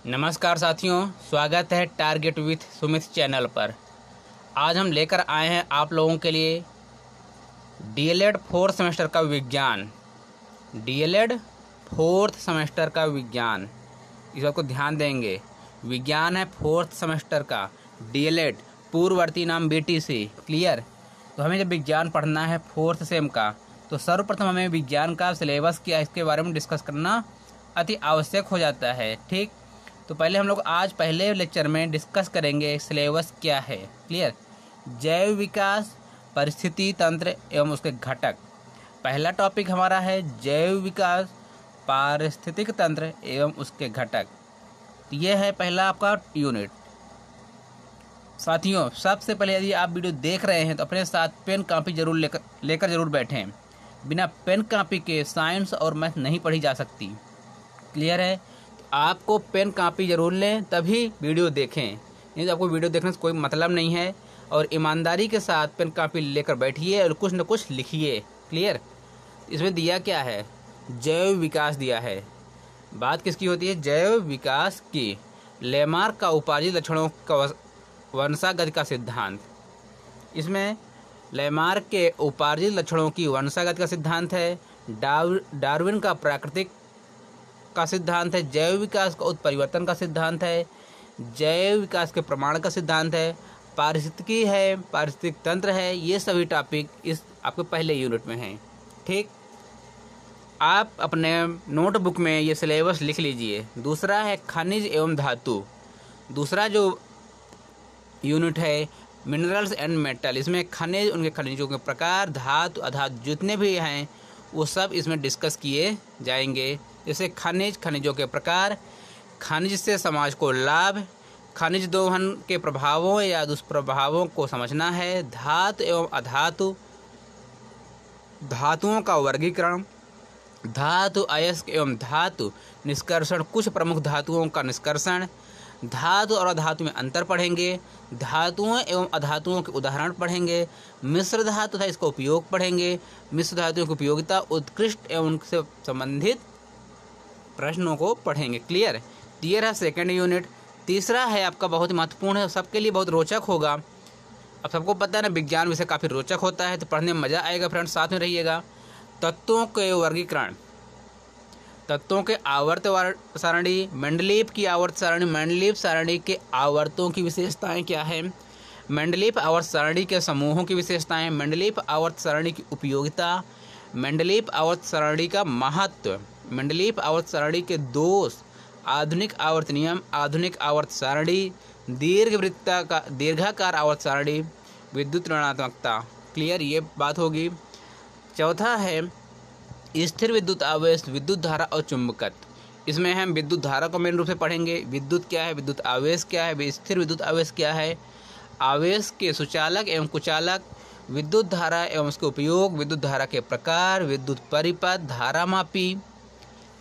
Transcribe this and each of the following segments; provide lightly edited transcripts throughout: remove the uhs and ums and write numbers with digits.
नमस्कार साथियों, स्वागत है टारगेट विथ सुमित चैनल पर। आज हम लेकर आए हैं आप लोगों के लिए डीएलएड फोर्थ सेमेस्टर का विज्ञान। डीएलएड फोर्थ सेमेस्टर का विज्ञान, इस बात को ध्यान देंगे। विज्ञान है फोर्थ सेमेस्टर का, डीएलएड पूर्ववर्ती नाम बीटीसी। क्लियर? तो हमें जब विज्ञान पढ़ना है फोर्थ सेम का, तो सर्वप्रथम हमें विज्ञान का सिलेबस क्या है इसके बारे में डिस्कस करना अति आवश्यक हो जाता है। ठीक, तो पहले हम लोग आज पहले लेक्चर में डिस्कस करेंगे सिलेबस क्या है। क्लियर? जैव विकास, परिस्थिति तंत्र एवं उसके घटक। पहला टॉपिक हमारा है जैव विकास, पारिस्थितिक तंत्र एवं उसके घटक। यह है पहला आपका यूनिट। साथियों, सबसे पहले यदि आप वीडियो देख रहे हैं तो अपने साथ पेन कापी जरूर लेकर जरूर बैठें। बिना पेन कापी के साइंस और मैथ नहीं पढ़ी जा सकती। क्लियर है? आपको पेन कापी जरूर लें, तभी वीडियो देखें, नहीं तो आपको वीडियो देखने से कोई मतलब नहीं है। और ईमानदारी के साथ पेन कापी लेकर बैठिए और कुछ न कुछ लिखिए। क्लियर? इसमें दिया क्या है? जैव विकास दिया है। बात किसकी होती है? जैव विकास की। लेमार्क का उपार्जित लक्षणों का वंशागत का सिद्धांत। इसमें लेमार्क के उपार्जित लक्षणों की वंशागत का सिद्धांत है। डार्विन का प्राकृतिक का सिद्धांत है। जैव विकास का उत्परिवर्तन का सिद्धांत है। जैव विकास के प्रमाण का सिद्धांत है। पारिस्थितिकी है, पारिस्थितिक तंत्र है। ये सभी टॉपिक इस आपके पहले यूनिट में हैं। ठीक, आप अपने नोटबुक में ये सिलेबस लिख लीजिए। दूसरा है खनिज एवं धातु। दूसरा जो यूनिट है मिनरल्स एंड मेटल। इसमें खनिज, उनके खनिजों के प्रकार, धातु अधातु जितने भी हैं वो सब इसमें डिस्कस किए जाएंगे। जैसे खनिज, खनिजों के प्रकार, खनिज से समाज को लाभ, खनिज दोहन के प्रभावों या दुष्प्रभावों को समझना है। धातु एवं अधातु, धातुओं का वर्गीकरण, धातु अयस्क एवं धातु निष्कर्षण, कुछ प्रमुख धातुओं का निष्कर्षण, धातु और अधातु में अंतर पढ़ेंगे, धातुओं एवं अधातुओं के उदाहरण पढ़ेंगे, मिश्र धातु तथा इसका उपयोग पढ़ेंगे, मिश्र धातुओं की उपयोगिता, उत्कृष्ट एवं उनसे संबंधित प्रश्नों को पढ़ेंगे। क्लियर? ये रहा सेकेंड यूनिट। तीसरा है आपका बहुत महत्वपूर्ण है, सबके लिए बहुत रोचक होगा। अब सबको पता है ना, विज्ञान विषय काफ़ी रोचक होता है, तो पढ़ने में मज़ा आएगा। फ्रेंड्स, साथ में रहिएगा। तत्वों के वर्गीकरण, तत्वों के आवर्त सारणी, मेंडलीफ की आवर्त सारणी, मेंडलीफ सारणी के आवर्तों की विशेषताएं क्या है, मेंडलीफ आवर्त सारणी के समूहों की विशेषताएं, मेंडलीफ आवर्त सारणी की उपयोगिता, मेंडलीफ आवर्त सारणी का महत्व, मेंडलीफ आवर्त सारणी के दोष, आधुनिक आवर्त नियम, आधुनिक आवर्त सारणी, दीर्घाकार आवर्त सारणी, विद्युत ऋणात्मकता। क्लियर? ये बात होगी। चौथा है स्थिर विद्युत आवेश, विद्युत धारा और चुंबकत्व। इसमें हम विद्युत धारा को मेन रूप से पढ़ेंगे। विद्युत क्या है, विद्युत आवेश क्या है, स्थिर विद्युत आवेश क्या है, आवेश के सुचालक एवं कुचालक, विद्युत धारा एवं उसके उपयोग, विद्युत धारा के प्रकार, विद्युत परिपथ, धारामापी,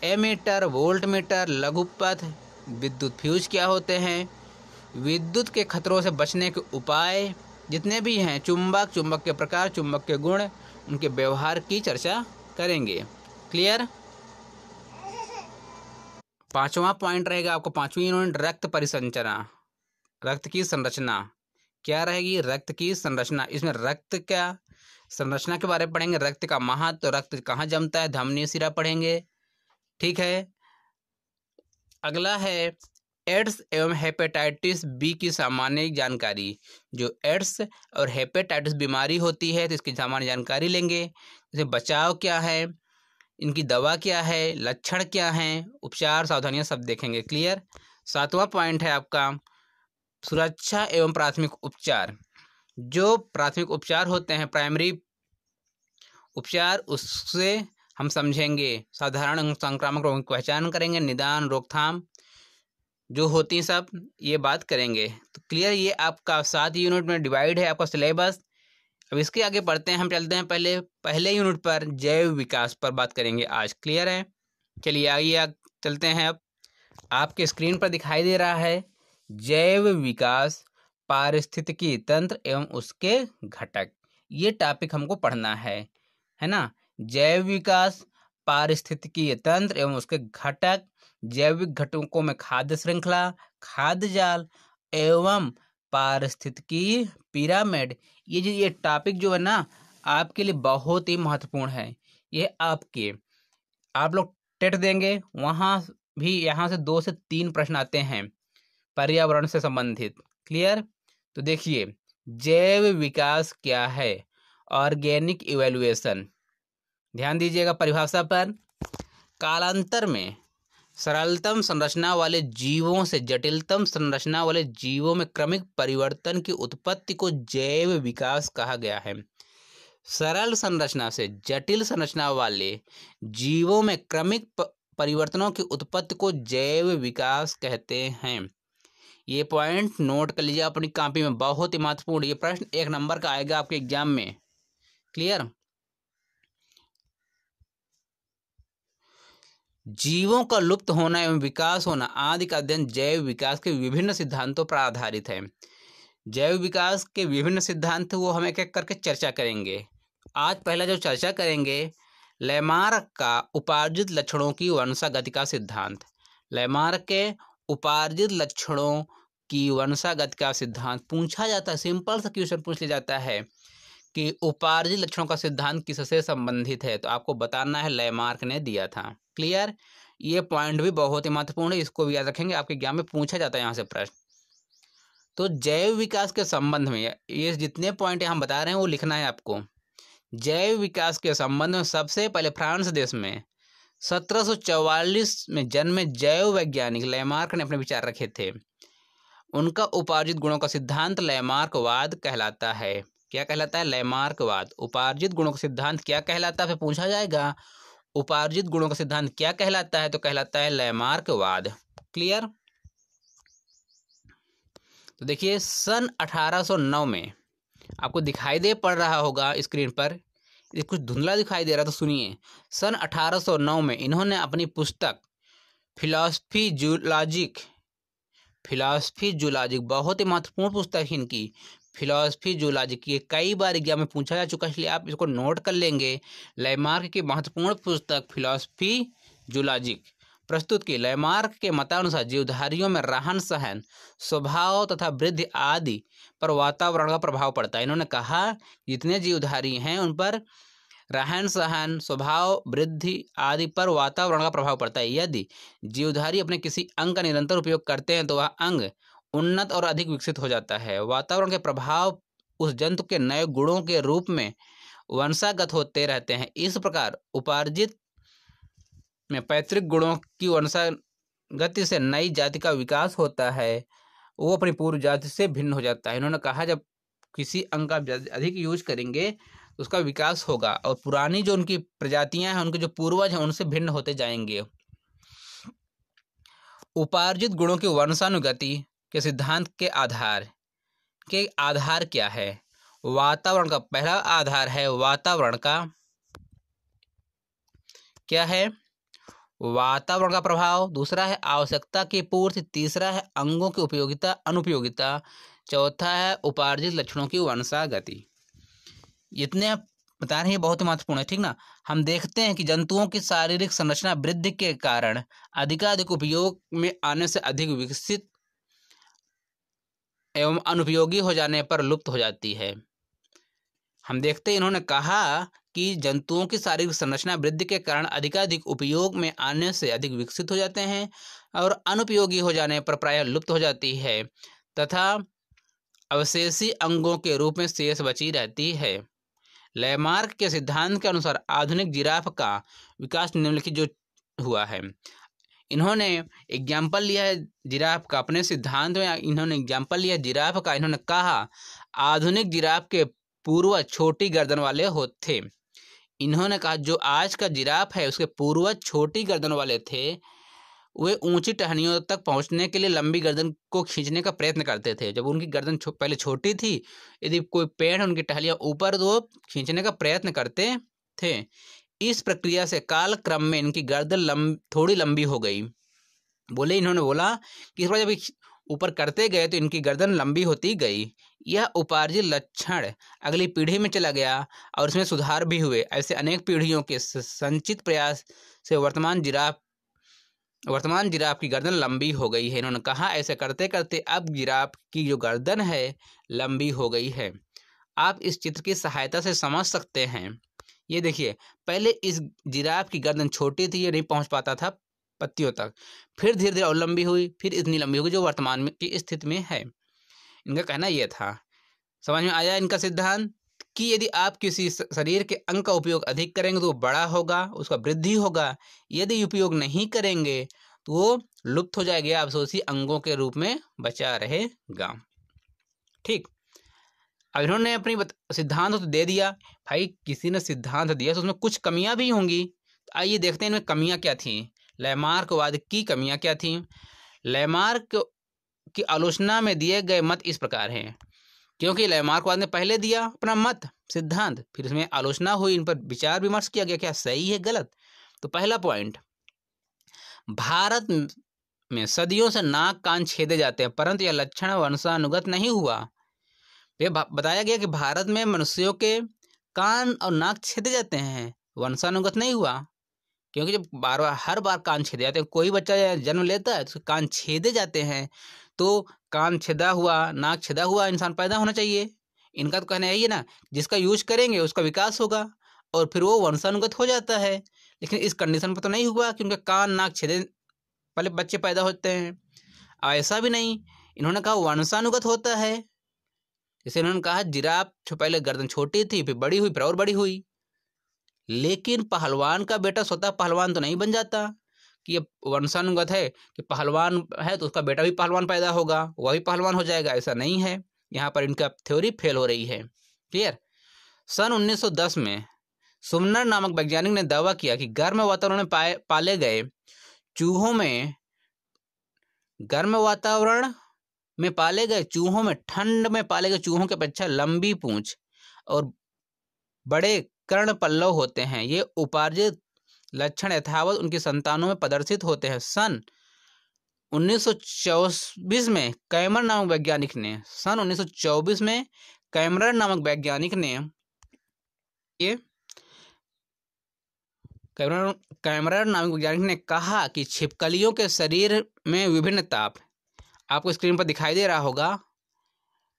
एमीटर, वोल्टमीटर, लघुपथ, विद्युत फ्यूज क्या होते हैं, विद्युत के खतरों से बचने के उपाय जितने भी हैं, चुंबक, चुंबक के प्रकार, चुंबक के गुण, उनके व्यवहार की चर्चा करेंगे। क्लियर? पांचवा पॉइंट रहेगा आपको, पांचवी यूनिट, रक्त परिसंचना, रक्त की संरचना क्या रहेगी, रक्त की संरचना। इसमें रक्त क्या संरचना के बारे में पढ़ेंगे, रक्त का महत्व, रक्त कहाँ जमता है, धमनी शिरा पढ़ेंगे। ठीक है। अगला है एड्स एवं हेपेटाइटिस बी की सामान्य जानकारी। जो एड्स और हेपेटाइटिस बीमारी होती है तो इसकी सामान्य जानकारी लेंगे। जैसे बचाव क्या है, इनकी दवा क्या है, लक्षण क्या हैं, उपचार, सावधानियां सब देखेंगे। क्लियर? सातवां पॉइंट है आपका सुरक्षा एवं प्राथमिक उपचार। जो प्राथमिक उपचार होते हैं, प्राइमरी उपचार, उससे हम समझेंगे। साधारण संक्रामक रोगों की पहचान करेंगे, निदान, रोकथाम जो होती सब ये बात करेंगे। तो क्लियर? ये आपका 7 यूनिट में डिवाइड है आपका सिलेबस। अब इसके आगे बढ़ते हैं, हम चलते हैं पहले यूनिट पर, जैव विकास पर बात करेंगे आज। क्लियर है? चलिए आइए चलते हैं। अब आपके स्क्रीन पर दिखाई दे रहा है जैव विकास, पारिस्थितिकी तंत्र एवं उसके घटक। ये टॉपिक हमको पढ़ना है ना। जैव विकास, पारिस्थितिकी तंत्र एवं उसके घटक, जैविक घटकों में खाद्य श्रृंखला, खाद्य जाल एवं पारिस्थितिकी पिरामिड। ये टॉपिक जो है ना आपके लिए बहुत ही महत्वपूर्ण है। ये आप लोग टेट देंगे, वहाँ भी यहाँ से 2 से 3 प्रश्न आते हैं पर्यावरण से संबंधित। क्लियर? तो देखिए, जैव विकास क्या है? Organic evaluation. ध्यान दीजिएगा परिभाषा पर। कालांतर में सरलतम संरचना वाले जीवों से जटिलतम संरचना वाले जीवों में क्रमिक परिवर्तन की उत्पत्ति को जैव विकास कहा गया है। सरल संरचना से जटिल संरचना वाले जीवों में क्रमिक परिवर्तनों की उत्पत्ति को जैव विकास कहते हैं। ये पॉइंट नोट कर लीजिए अपनी कॉपी में, बहुत ही महत्वपूर्ण। ये प्रश्न 1 नंबर का आएगा आपके एग्जाम में। क्लियर? जीवों का लुप्त होना एवं विकास होना आदि का अध्ययन जैव विकास के विभिन्न सिद्धांतों पर आधारित है। जैव विकास के विभिन्न सिद्धांत वो हम एक एक करके चर्चा करेंगे। आज पहला जो चर्चा करेंगे, लैमार्क का उपार्जित लक्षणों की वंशागति का सिद्धांत। लैमार्क के उपार्जित लक्षणों की वंशागति का सिद्धांत पूछा जाता है। सिंपल सा क्वेश्चन पूछ लिया जाता है कि उपार्जित लक्षणों का सिद्धांत किससे संबंधित है, तो आपको बताना है लैमार्क ने दिया था। क्लियर? ये पॉइंट भी बहुत ही महत्वपूर्ण है, इसको भी याद रखेंगे, आपके एग्जाम में पूछा जाता है यहाँ से प्रश्न। तो जैव विकास के संबंध में ये जितने पॉइंट यहाँ बता रहे हैं वो लिखना है आपको। जैव विकास के संबंध में सबसे पहले फ्रांस देश में 1744 में जन्मे जैव वैज्ञानिक लैमार्क ने अपने विचार रखे थे। उनका उपार्जित गुणों का सिद्धांत लैमार्कवाद कहलाता है। क्या कहलाता है? लैमार्कवाद। उपार्जित गुणों का सिद्धांत क्या कहलाता है? फिर पूछा जाएगा उपार्जित गुणों का सिद्धांत क्या कहलाता है, तो कहलाता है लैमार्कवाद। क्लियर? तो देखिए, सन 1809 में आपको दिखाई दे पड़ रहा होगा स्क्रीन पर, ये कुछ धुंधला दिखाई दे रहा तो सुनिए। सन 1809 में इन्होंने अपनी पुस्तक फिलॉसफी जूलॉजिक, बहुत ही महत्वपूर्ण पुस्तक है इनकी, फिलॉसफी जूलॉजिक। ये कई बार एग्जाम में पूछा जा चुका है, इसलिए आप इसको नोट कर लेंगे। लैमार्क की महत्वपूर्ण पुस्तक फिलॉसफी जूलॉजिक प्रस्तुत की। लैमार्क के मतानुसार जीवधारियों में रहन सहन, स्वभाव तथा वृद्धि आदि पर वातावरण का प्रभाव पड़ता है। इन्होंने कहा जितने जीवधारी हैं उन पर रहन सहन, स्वभाव, वृद्धि आदि पर वातावरण का प्रभाव पड़ता है। यदि जीवधारी अपने किसी अंग का निरंतर उपयोग करते हैं तो वह अंग उन्नत और अधिक विकसित हो जाता है। वातावरण के प्रभाव उस जंतु के नए गुणों के रूप में वंशागत होते रहते हैं। इस प्रकार उपार्जित में पैतृक गुणों की वंशागति से नई जाति का विकास होता है, वो अपनी पूर्व जाति से भिन्न हो जाता है। इन्होंने कहा जब किसी अंग का अधिक यूज करेंगे तो उसका विकास होगा और पुरानी जो उनकी प्रजातियां हैं, उनके जो पूर्वज हैं, उनसे भिन्न होते जाएंगे। उपार्जित गुणों की वंशानुगति के सिद्धांत के आधार क्या है? वातावरण का पहला आधार है वातावरण का क्या है? वातावरण का प्रभाव। दूसरा है आवश्यकता की पूर्ति। तीसरा है अंगों की उपयोगिता अनुपयोगिता। चौथा है उपार्जित लक्षणों की वंशागति। इतने आप बता रहे हैं, बहुत ही महत्वपूर्ण है। ठीक ना? हम देखते हैं कि जंतुओं की शारीरिक संरचना वृद्धि के कारण अधिकाधिक उपयोग में आने से अधिक विकसित एवं अनुपयोगी हो जाने पर लुप्त हो जाती है। हम देखते हैं इन्होंने कहा कि जंतुओं की शारीरिक संरचना वृद्धि के कारण अधिकाधिक उपयोग में आने से अधिक विकसित हो जाते हैं और अनुपयोगी हो जाने पर प्रायः लुप्त हो जाती है तथा अवशेषी अंगों के रूप में शेष बची रहती है। लैमार्क के सिद्धांत के अनुसार आधुनिक जिराफ का विकास निम्नलिखित जो हुआ है। इन्होंने एग्जाम्पल लिया है जिराफ का अपने सिद्धांत में, इन्होंने एग्जाम्पल लिया जिराफ का। इन्होंने कहा आधुनिक जिराफ के पूर्वज छोटी गर्दन वाले होते। इन्होंने कहा जो आज का जिराफ है उसके पूर्वज छोटी गर्दन वाले थे। वे ऊंची टहनियों तक पहुंचने के लिए लंबी गर्दन को खींचने का प्रयत्न करते थे। जब उनकी गर्दन पहले छोटी थी, यदि कोई पेड़ उनकी टहनियाँ ऊपर तो वो खींचने का प्रयत्न करते थे। इस प्रक्रिया से काल क्रम में इनकी गर्दन थोड़ी लंबी हो गई। इन्होंने बोला कि इस बार जब ऊपर करते गए तो इनकी गर्दन लंबी होती गई। यह उपार्जित लक्षण अगली पीढ़ी में चला गया और इसमें सुधार भी हुए। ऐसे अनेक पीढ़ियों के संचित प्रयास से वर्तमान जिराफ वर्तमान जिराफ की गर्दन लंबी हो गई है। इन्होंने कहा ऐसे करते करते अब जिराफ की जो गर्दन है लंबी हो गई है। आप इस चित्र की सहायता से समझ सकते हैं। ये देखिए, पहले इस जिराफ की गर्दन छोटी थी, ये नहीं पहुंच पाता था पत्तियों तक, फिर धीरे धीरे और लंबी हुई, फिर इतनी लंबी हुई जो वर्तमान में की स्थिति में है। इनका कहना यह था। समझ में आया इनका सिद्धांत कि यदि आप किसी शरीर के अंग का उपयोग अधिक करेंगे तो वो बड़ा होगा, उसका वृद्धि होगा। यदि उपयोग नहीं करेंगे तो वो लुप्त हो जाएगा, अवशोषी अंगों के रूप में बचा रहेगा। ठीक, अब इन्होंने अपनी सिद्धांत तो दे दिया। भाई किसी ने सिद्धांत दिया तो उसमें कुछ कमियां भी होंगी। तो आइए देखते हैं इनमें कमियां क्या थी, लैमार्कवाद की कमियां क्या थी। लैमार्क की आलोचना में दिए गए मत इस प्रकार हैं। क्योंकि लैमार्कवाद ने पहले दिया अपना मत सिद्धांत, फिर इसमें आलोचना हुई, इन पर विचार विमर्श किया गया क्या सही है गलत। तो पहला पॉइंट, भारत में सदियों से नाक कान छेदे जाते हैं परंतु यह लक्षण वंशानुगत नहीं हुआ। ये बताया गया कि भारत में मनुष्यों के कान और नाक छेदे जाते हैं, वंशानुगत नहीं हुआ। क्योंकि जब बार बार हर बार कान छेदे जाते हैं, कोई बच्चा जन्म लेता है तो कान छेदे जाते हैं, तो कान छेदा हुआ नाक छेदा हुआ इंसान पैदा होना चाहिए। इनका तो कहना यही है ना, जिसका यूज करेंगे उसका विकास होगा और फिर वो वंशानुगत हो जाता है। लेकिन इस कंडीशन पर तो नहीं हुआ कि उनके कान नाक छेदे पहले बच्चे पैदा होते हैं, ऐसा भी नहीं। इन्होंने कहा वंशानुगत होता है। जैसे इन्होंने कहा जिराफ पहले गर्दन छोटी थी, फिर बड़ी हुई, फिर और बड़ी हुई। लेकिन पहलवान का बेटा स्वतः पहलवान तो नहीं बन जाता कि ये वंशानुगत है कि पहलवान है तो उसका बेटा भी पहलवान पैदा होगा, वह भी पहलवान हो जाएगा, ऐसा नहीं है। यहाँ पर इनका थ्योरी फेल हो रही है। क्लियर। सन 1910 में सुमनर नामक वैज्ञानिक ने दावा किया कि गर्म वातावरण में पाले गए चूहों में ठंड में पाले गए चूहों के अपेक्षा लंबी पूंछ और बड़े कर्ण पल्लव होते हैं। ये उपार्जित लक्षण यथावत उनकी संतानों में प्रदर्शित होते हैं। सन 1924 में कैमरर नामक वैज्ञानिक ने कहा कि छिपकलियों के शरीर में विभिन्न ताप, आपको स्क्रीन पर दिखाई दे रहा होगा,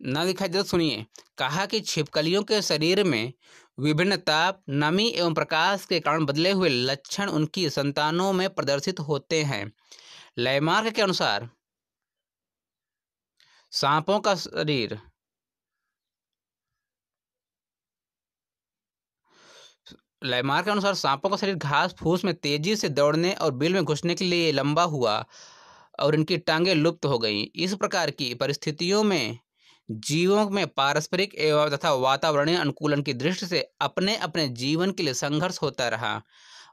ना दिखाई दे तो सुनिए। कहा कि छिपकलियों के शरीर में विभिन्न ताप, नमी एवं प्रकाश के कारण बदले हुए लक्षण उनकी संतानों में प्रदर्शित होते हैं। लैमार्क के अनुसार सांपों का शरीर घास फूस में तेजी से दौड़ने और बिल में घुसने के लिए लंबा हुआ और इनकी टांगें लुप्त हो गईं। इस प्रकार की परिस्थितियों में जीवों में पारस्परिक एवं तथा वातावरणीय अनुकूलन की दृष्टि से अपने अपने जीवन के लिए संघर्ष होता रहा।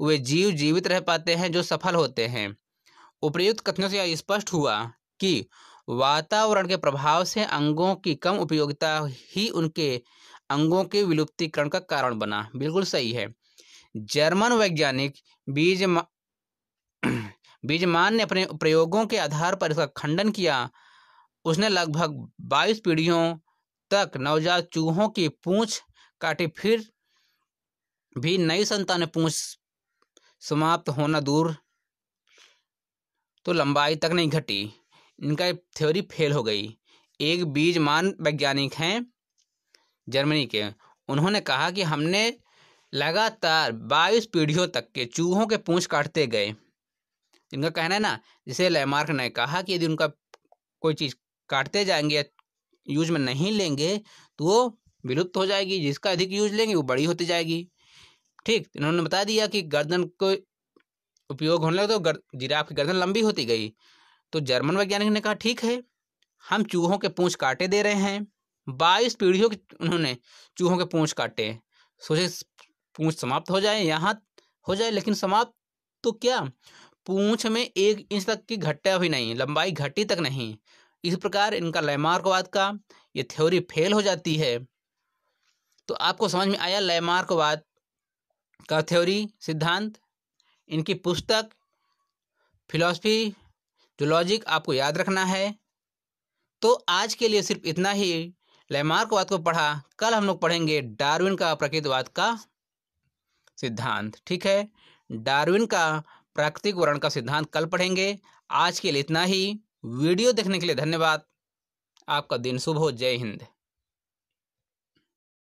वे जीव जीवित रह पाते हैं जो सफल होते हैं। उपर्युक्त कथनों से यह स्पष्ट हुआ कि वातावरण के प्रभाव से अंगों की कम उपयोगिता ही उनके अंगों के विलुप्तीकरण का कारण बना। बिल्कुल सही है। जर्मन वैज्ञानिक बीजमान ने अपने प्रयोगों के आधार पर इसका खंडन किया। उसने लगभग 22 पीढ़ियों तक नवजात चूहों की पूंछ काटी, फिर भी नई संतानें पूंछ समाप्त होना दूर तो लंबाई तक नहीं घटी। इनका थ्योरी फेल हो गई। एक बीजमान वैज्ञानिक हैं जर्मनी के, उन्होंने कहा कि हमने लगातार 22 पीढ़ियों तक के चूहों के पूंछ काटते गए। इनका कहना है ना, जिसे लैमार्क ने कहा कि यदि उनका कोई चीज़ काटते जाएंगे, यूज में नहीं लेंगे तो वो विलुप्त हो जाएगी, जिसका अधिक यूज लेंगे वो बड़ी होती जाएगी। ठीक, इन्होंने बता दिया कि गर्दन को उपयोग होने लगा तो जिराफ की गर्दन लंबी होती गई। तो जर्मन वैज्ञानिक ने कहा ठीक है, हम चूहों के पूंछ काटे दे रहे हैं। 22 पीढ़ियों के उन्होंने चूहों के पूंछ काटे, सोचे पूंछ समाप्त हो जाए, यहाँ हो जाए, लेकिन समाप्त तो क्या, पूंछ में 1 इंच तक की घटा भी नहीं, लंबाई घटी तक नहीं। इस प्रकार इनका लैमार्कवाद का ये थ्योरी फेल हो जाती है। तो आपको समझ में आया लैमार्कवाद का थ्योरी सिद्धांत। इनकी पुस्तक फिलॉसफी जो लॉजिक आपको याद रखना है। तो आज के लिए सिर्फ इतना ही। लैमार्कवाद को पढ़ा, कल हम लोग पढ़ेंगे डार्विन का प्रकृतिवाद का सिद्धांत। ठीक है, डार्विन का प्राकृतिक वर्ण का सिद्धांत कल पढ़ेंगे। आज के लिए इतना ही। वीडियो देखने के लिए धन्यवाद। आपका दिन शुभ हो। जय हिंद।